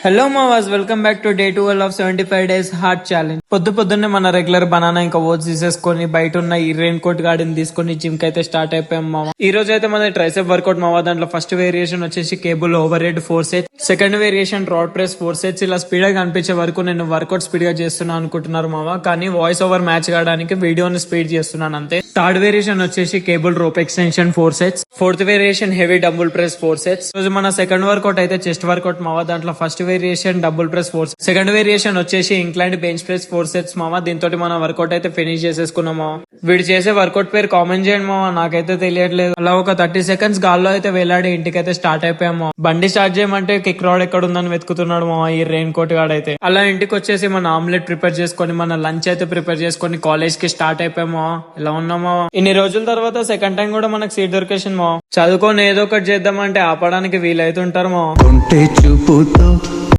Hello మావాస్, welcome back to day 12 of 75 days hard challenge. పొద్దున్నే మన రెగ్యులర్ బనానా ఇంకా ఓట్స్ తీసేసుకొని బయట ఉన్న ఈ రెయిన్ కోట్ గార్డెన్ తీసుకొని జిమ్ కి అయితే స్టార్ట్ అయిపోయాం మావా. ఈ రోజు అయితే మన ట్రైసెప్ వర్కౌట్ మావా. దాంట్లో ఫస్ట్ వేరియేషన్ వచ్చేసి cable over head 4 sets, second variation rod press 4 sets. ఇలా స్పీడ్ గా కనిపించే వరకు నేను వర్కౌట్ స్పీడ్ గా చేస్తున్నాను అనుకుంటున్నారు మావా, కానీ వాయిస్ ఓవర్ మ్యాచ్ కావడానికి వీడియోని స్పీడ్ చేస్తున్నాను అంతే. థర్డ్ వేరియేషన్ వచ్చేసి cable rope extension 4 sets, fourth variation heavy double press 4 sets. రోజు మన సెకండ్ వర్కౌట్ అయితే చెస్ట్ వర్కౌట్ మావా. దాంట్లో first variation double press 4 sets, second variation వచ్చేసి ఇంక్లైన్డ్ బెంచ్ ప్రెస్ 4 సెట్స్ మావా. దీంతో మన వర్కౌట్ అయితే ఫినిష్ చేసేసుకున్నాం మావా. వీడు చేసే వర్కౌట్ పేరు కామెంట్ చేయండి మావా, నాకైతే తెలియట్లేదు. అలా ఒక 30 సెకండ్స్ గాల్లో అయితే వేలాడి ఇంటికి అయితే స్టార్ట్ అయిపోయాము. బండి స్టార్ట్ చేయమంటే కిక్ రాడ్ ఎక్కడ ఉందని వెతుకుతున్నాడు మావా ఈ రెయిన్ కోట్ గాడైతే. అలా ఇంటికి వచ్చేసి మన ఆమ్లెట్ ప్రిపేర్ చేసుకొని మన లంచ్ అయితే ప్రిపేర్ చేసుకొని కాలేజ్ కి స్టార్ట్ అయిపోయాము. ఎలా ఉన్నామా ఇన్ని రోజుల తర్వాత సెకండ్ టైం కూడా మనకు సీట్ దొరికేసింది మా. చదువుకొని ఏదో ఒకటి చేద్దామంటే ఆపడానికి వీలైతుంటారు మా. చూపుతో